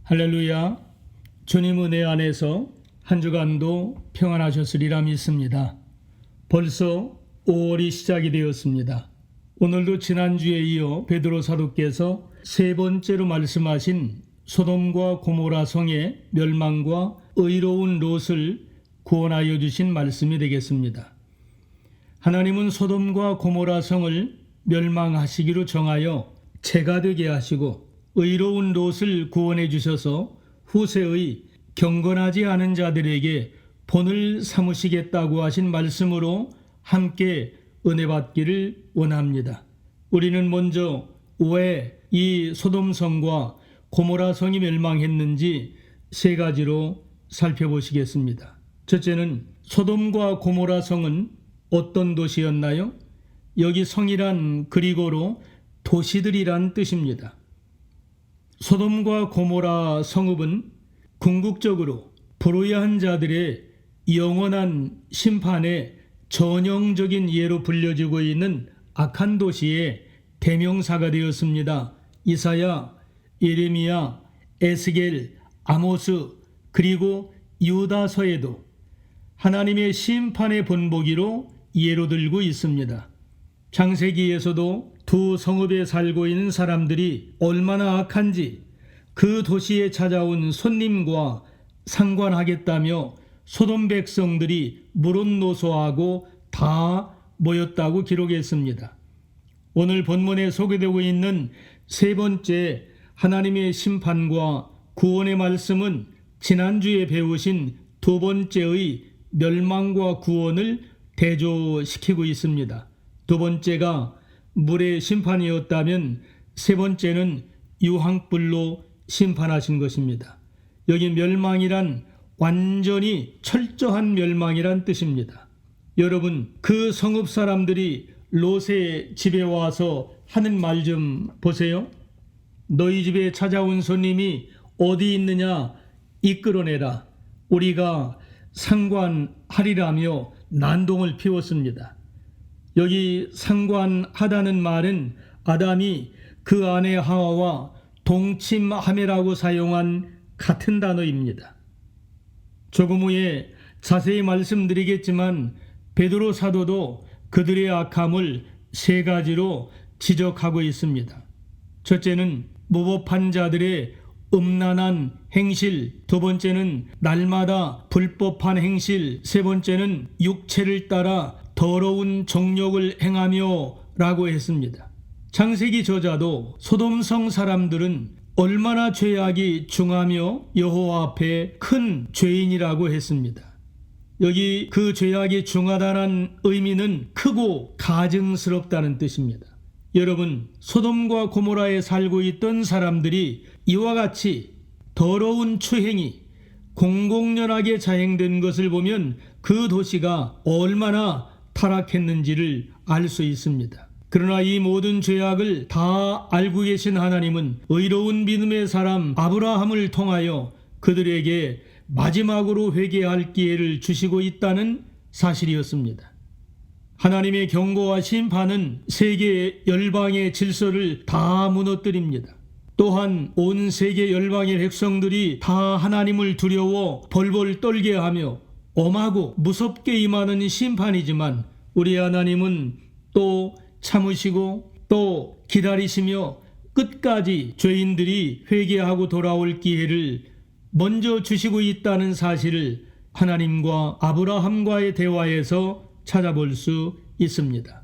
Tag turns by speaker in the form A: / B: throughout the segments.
A: 할렐루야. 주님 은혜 안에서 한 주간도 평안하셨으리라 믿습니다. 벌써 5월이 시작이 되었습니다. 오늘도 지난주에 이어 베드로 사도께서 세 번째로 말씀하신 소돔과 고모라 성의 멸망과 의로운 롯을 구원하여 주신 말씀이 되겠습니다. 하나님은 소돔과 고모라 성을 멸망하시기로 정하여 재가 되게 하시고 의로운 롯을 구원해 주셔서 후세의 경건하지 않은 자들에게 본을 삼으시겠다고 하신 말씀으로 함께 은혜 받기를 원합니다. 우리는 먼저 왜 이 소돔성과 고모라성이 멸망했는지 세 가지로 살펴보시겠습니다. 첫째는 소돔과 고모라성은 어떤 도시였나요? 여기 성이란 그리고로 도시들이란 뜻입니다. 소돔과 고모라 성읍은 궁극적으로 불의한 자들의 영원한 심판의 전형적인 예로 불려지고 있는 악한 도시의 대명사가 되었습니다. 이사야, 예레미야, 에스겔, 아모스 그리고 유다서에도 하나님의 심판의 본보기로 예로 들고 있습니다. 창세기에서도 두 성읍에 살고 있는 사람들이 얼마나 악한지 그 도시에 찾아온 손님과 상관하겠다며 소돔 백성들이 물론노소하고 다 모였다고 기록했습니다. 오늘 본문에 소개되고 있는 세 번째 하나님의 심판과 구원의 말씀은 지난주에 배우신 두 번째의 멸망과 구원을 대조시키고 있습니다. 두 번째가 물의 심판이었다면 세 번째는 유황불로 심판하신 것입니다. 여기 멸망이란 완전히 철저한 멸망이란 뜻입니다. 여러분, 그 성읍 사람들이 롯의 집에 와서 하는 말 좀 보세요. 너희 집에 찾아온 손님이 어디 있느냐 이끌어내라. 우리가 상관하리라며 난동을 피웠습니다. 여기 상관하다는 말은 아담이 그 아내 하와와 동침함이라고 사용한 같은 단어입니다. 조금 후에 자세히 말씀드리겠지만 베드로 사도도 그들의 악함을 세 가지로 지적하고 있습니다. 첫째는 무법한 자들의 음란한 행실, 두 번째는 날마다 불법한 행실, 세 번째는 육체를 따라 더러운 정욕을 행하며 라고 했습니다. 창세기 저자도 소돔성 사람들은 얼마나 죄악이 중하며 여호와 앞에 큰 죄인이라고 했습니다. 여기 그 죄악이 중하다는 의미는 크고 가증스럽다는 뜻입니다. 여러분, 소돔과 고모라에 살고 있던 사람들이 이와 같이 더러운 추행이 공공연하게 자행된 것을 보면 그 도시가 얼마나 타락했는지를 알 수 있습니다. 그러나 이 모든 죄악을 다 알고 계신 하나님은 의로운 믿음의 사람 아브라함을 통하여 그들에게 마지막으로 회개할 기회를 주시고 있다는 사실이었습니다. 하나님의 경고와 심판은 세계 열방의 질서를 다 무너뜨립니다. 또한 온 세계 열방의 백성들이 다 하나님을 두려워 벌벌 떨게 하며 엄하고 무섭게 임하는 심판이지만 우리 하나님은 또 참으시고 또 기다리시며 끝까지 죄인들이 회개하고 돌아올 기회를 먼저 주시고 있다는 사실을 하나님과 아브라함과의 대화에서 찾아볼 수 있습니다.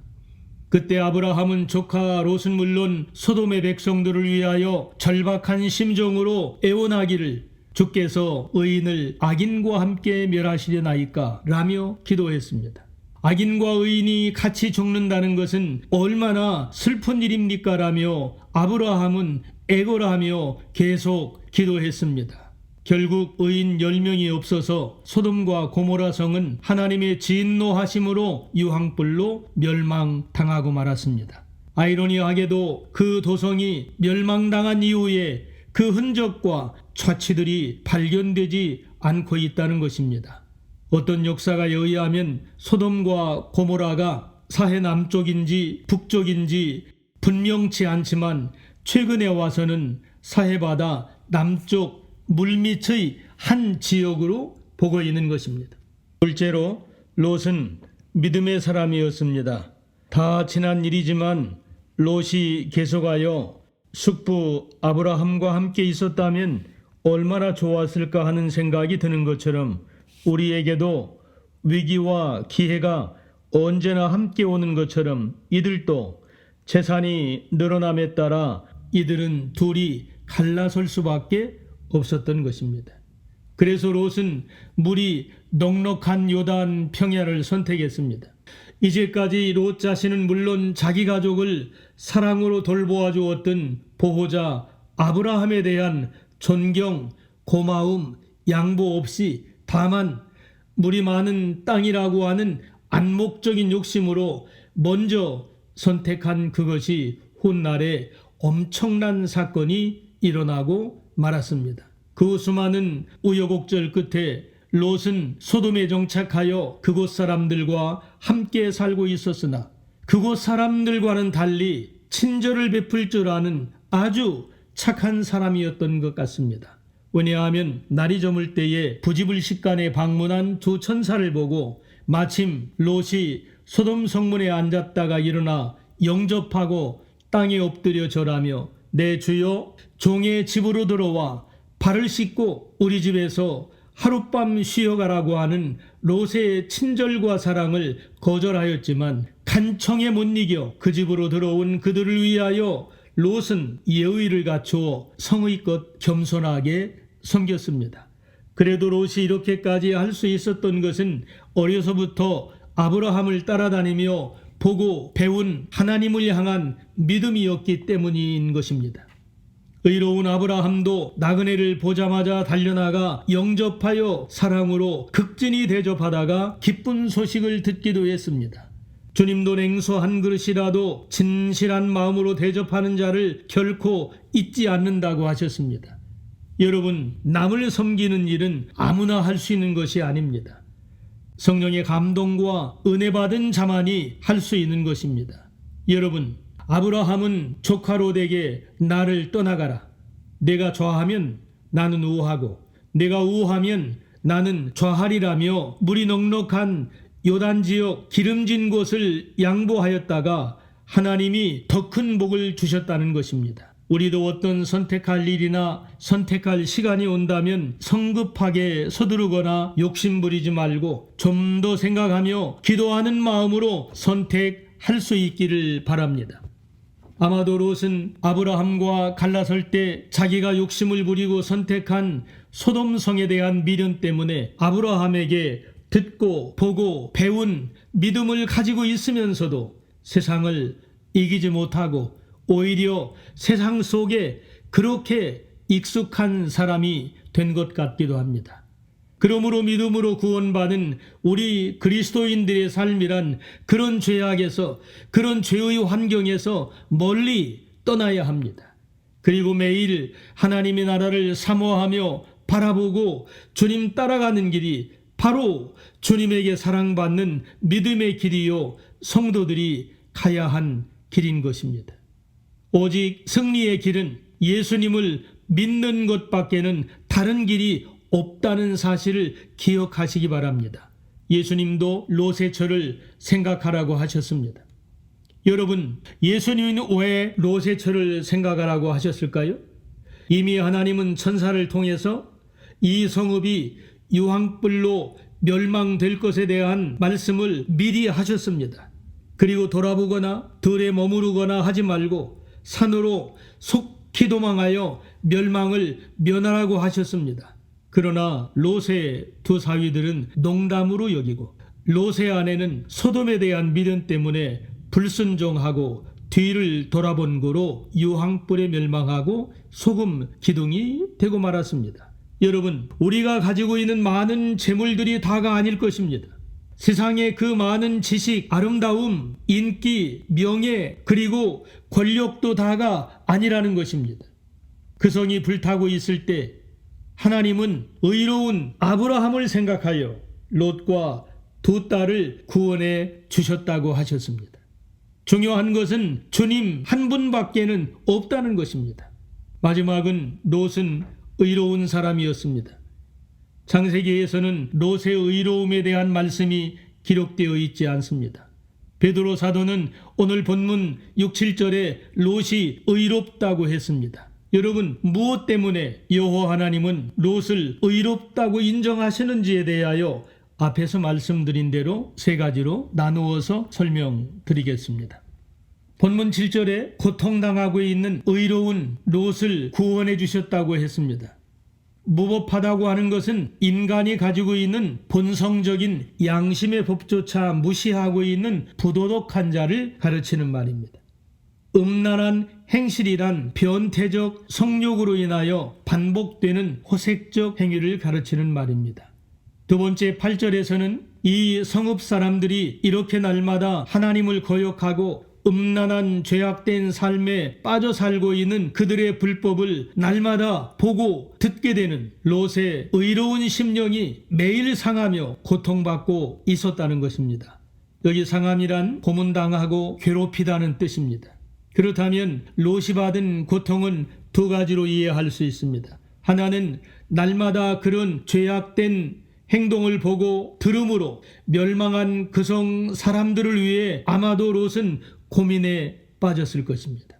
A: 그때 아브라함은 조카 롯은 물론 소돔의 백성들을 위하여 절박한 심정으로 애원하기를 주께서 의인을 악인과 함께 멸하시려나이까 라며 기도했습니다. 악인과 의인이 같이 죽는다는 것은 얼마나 슬픈 일입니까 라며 아브라함은 애걸하며 계속 기도했습니다. 결국 의인 10명이 없어서 소돔과 고모라 성은 하나님의 진노하심으로 유황불로 멸망당하고 말았습니다. 아이러니하게도 그 도성이 멸망당한 이후에 그 흔적과 좌치들이 발견되지 않고 있다는 것입니다. 어떤 역사가에 의하면 소돔과 고모라가 사해 남쪽인지 북쪽인지 분명치 않지만 최근에 와서는 사해바다 남쪽 물밑의 한 지역으로 보고 있는 것입니다. 둘째로 롯은 믿음의 사람이었습니다. 다 지난 일이지만 롯이 계속하여 숙부 아브라함과 함께 있었다면 얼마나 좋았을까 하는 생각이 드는 것처럼 우리에게도 위기와 기회가 언제나 함께 오는 것처럼 이들도 재산이 늘어남에 따라 이들은 둘이 갈라설 수밖에 없었던 것입니다. 그래서 롯은 물이 넉넉한 요단 평야를 선택했습니다. 이제까지 롯 자신은 물론 자기 가족을 사랑으로 돌보아 주었던 보호자 아브라함에 대한 존경, 고마움, 양보 없이 다만 물이 많은 땅이라고 하는 안목적인 욕심으로 먼저 선택한 그것이 훗날에 엄청난 사건이 일어나고 말았습니다. 그 수많은 우여곡절 끝에 롯은 소돔에 정착하여 그곳 사람들과 함께 살고 있었으나 그곳 사람들과는 달리 친절을 베풀 줄 아는 아주 착한 사람이었던 것 같습니다. 왜냐하면 날이 저물 때에 부지불식간에 방문한 두 천사를 보고 마침 롯이 소돔 성문에 앉았다가 일어나 영접하고 땅에 엎드려 절하며 내 주여 종의 집으로 들어와 발을 씻고 우리 집에서 하룻밤 쉬어가라고 하는 롯의 친절과 사랑을 거절하였지만 간청에 못 이겨 그 집으로 들어온 그들을 위하여 롯은 예의를 갖추어 성의껏 겸손하게 섬겼습니다. 그래도 롯이 이렇게까지 할 수 있었던 것은 어려서부터 아브라함을 따라다니며 보고 배운 하나님을 향한 믿음이었기 때문인 것입니다. 의로운 아브라함도 나그네를 보자마자 달려나가 영접하여 사랑으로 극진히 대접하다가 기쁜 소식을 듣기도 했습니다. 주님도 냉수 한 그릇이라도 진실한 마음으로 대접하는 자를 결코 잊지 않는다고 하셨습니다. 여러분, 남을 섬기는 일은 아무나 할 수 있는 것이 아닙니다. 성령의 감동과 은혜 받은 자만이 할 수 있는 것입니다. 여러분, 아브라함은 조카 롯에게 나를 떠나가라. 내가 좌하면 나는 우하고 내가 우하면 나는 좌하리라며 물이 넉넉한 요단 지역 기름진 곳을 양보하였다가 하나님이 더 큰 복을 주셨다는 것입니다. 우리도 어떤 선택할 일이나 선택할 시간이 온다면 성급하게 서두르거나 욕심부리지 말고 좀 더 생각하며 기도하는 마음으로 선택할 수 있기를 바랍니다. 아마도 롯은 아브라함과 갈라설 때 자기가 욕심을 부리고 선택한 소돔성에 대한 미련 때문에 아브라함에게 듣고 보고 배운 믿음을 가지고 있으면서도 세상을 이기지 못하고 오히려 세상 속에 그렇게 익숙한 사람이 된 것 같기도 합니다. 그러므로 믿음으로 구원받은 우리 그리스도인들의 삶이란 그런 죄악에서 그런 죄의 환경에서 멀리 떠나야 합니다. 그리고 매일 하나님의 나라를 사모하며 바라보고 주님 따라가는 길이 바로 주님에게 사랑받는 믿음의 길이요 성도들이 가야 한 길인 것입니다. 오직 승리의 길은 예수님을 믿는 것밖에는 다른 길이 없다는 사실을 기억하시기 바랍니다. 예수님도 롯의 처를 생각하라고 하셨습니다. 여러분, 예수님은 왜 롯의 처를 생각하라고 하셨을까요? 이미 하나님은 천사를 통해서 이 성읍이 유황불로 멸망될 것에 대한 말씀을 미리 하셨습니다. 그리고 돌아보거나 들에 머무르거나 하지 말고 산으로 속히 도망하여 멸망을 면하라고 하셨습니다. 그러나 롯의 두 사위들은 농담으로 여기고 롯의 아내는 소돔에 대한 미련 때문에 불순종하고 뒤를 돌아본 고로 유황불에 멸망하고 소금 기둥이 되고 말았습니다. 여러분, 우리가 가지고 있는 많은 재물들이 다가 아닐 것입니다. 세상의 그 많은 지식, 아름다움, 인기, 명예, 그리고 권력도 다가 아니라는 것입니다. 그 성이 불타고 있을 때 하나님은 의로운 아브라함을 생각하여 롯과 두 딸을 구원해 주셨다고 하셨습니다. 중요한 것은 주님 한 분밖에는 없다는 것입니다. 마지막은 롯은 의로운 사람이었습니다. 창세기에서는 롯의 의로움에 대한 말씀이 기록되어 있지 않습니다. 베드로 사도는 오늘 본문 6, 7절에 롯이 의롭다고 했습니다. 여러분, 무엇 때문에 여호와 하나님은 롯을 의롭다고 인정하시는지에 대하여 앞에서 말씀드린 대로 세 가지로 나누어서 설명드리겠습니다. 본문 7절에 고통당하고 있는 의로운 롯을 구원해 주셨다고 했습니다. 무법하다고 하는 것은 인간이 가지고 있는 본성적인 양심의 법조차 무시하고 있는 부도덕한 자를 가르치는 말입니다. 음란한 행실이란 변태적 성욕으로 인하여 반복되는 호색적 행위를 가르치는 말입니다. 두 번째 8절에서는 이 성읍 사람들이 이렇게 날마다 하나님을 거역하고 음란한 죄악된 삶에 빠져 살고 있는 그들의 불법을 날마다 보고 듣게 되는 롯의 의로운 심령이 매일 상하며 고통받고 있었다는 것입니다. 여기 상함이란 고문당하고 괴롭히다는 뜻입니다. 그렇다면 롯이 받은 고통은 두 가지로 이해할 수 있습니다. 하나는 날마다 그런 죄악된 행동을 보고 들음으로 멸망한 그성 사람들을 위해 아마도 롯은 고민에 빠졌을 것입니다.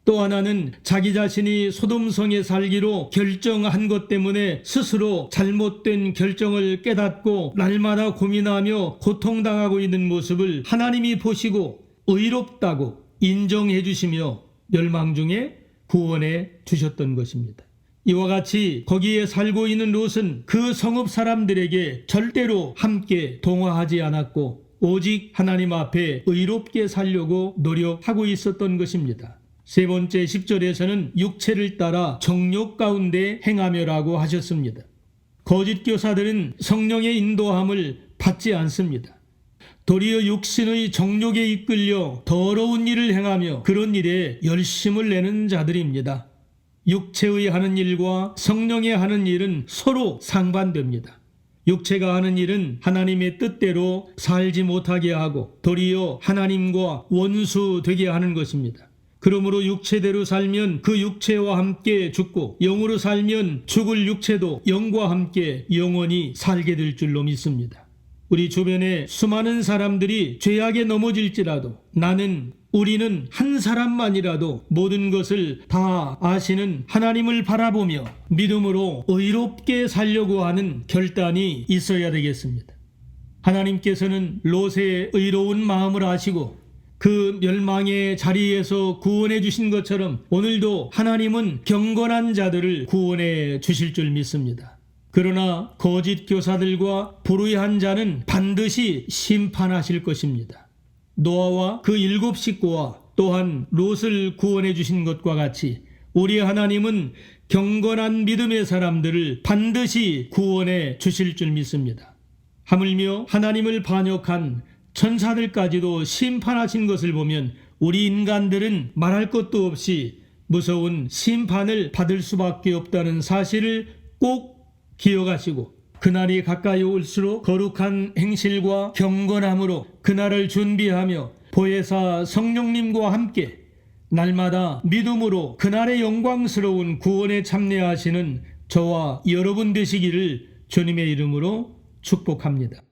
A: 또 하나는 자기 자신이 소돔성에 살기로 결정한 것 때문에 스스로 잘못된 결정을 깨닫고 날마다 고민하며 고통당하고 있는 모습을 하나님이 보시고 의롭다고 인정해 주시며 멸망 중에 구원해 주셨던 것입니다. 이와 같이 거기에 살고 있는 롯은 그 성읍 사람들에게 절대로 함께 동화하지 않았고 오직 하나님 앞에 의롭게 살려고 노력하고 있었던 것입니다. 세 번째 10절에서는 육체를 따라 정욕 가운데 행하며라고 하셨습니다. 거짓 교사들은 성령의 인도함을 받지 않습니다. 도리어 육신의 정욕에 이끌려 더러운 일을 행하며 그런 일에 열심을 내는 자들입니다. 육체의 하는 일과 성령의 하는 일은 서로 상반됩니다. 육체가 하는 일은 하나님의 뜻대로 살지 못하게 하고 도리어 하나님과 원수 되게 하는 것입니다. 그러므로 육체대로 살면 그 육체와 함께 죽고 영으로 살면 죽을 육체도 영과 함께 영원히 살게 될 줄로 믿습니다. 우리 주변에 수많은 사람들이 죄악에 넘어질지라도 우리는 한 사람만이라도 모든 것을 다 아시는 하나님을 바라보며 믿음으로 의롭게 살려고 하는 결단이 있어야 되겠습니다. 하나님께서는 롯의 의로운 마음을 아시고 그 멸망의 자리에서 구원해 주신 것처럼 오늘도 하나님은 경건한 자들을 구원해 주실 줄 믿습니다. 그러나 거짓 교사들과 불의한 자는 반드시 심판하실 것입니다. 노아와 그 7 식구와 또한 롯을 구원해 주신 것과 같이 우리 하나님은 경건한 믿음의 사람들을 반드시 구원해 주실 줄 믿습니다. 하물며 하나님을 반역한 천사들까지도 심판하신 것을 보면 우리 인간들은 말할 것도 없이 무서운 심판을 받을 수밖에 없다는 사실을 꼭 기억하시고 그날이 가까이 올수록 거룩한 행실과 경건함으로 그날을 준비하며 보혜사 성령님과 함께 날마다 믿음으로 그날의 영광스러운 구원에 참여하시는 저와 여러분 되시기를 주님의 이름으로 축복합니다.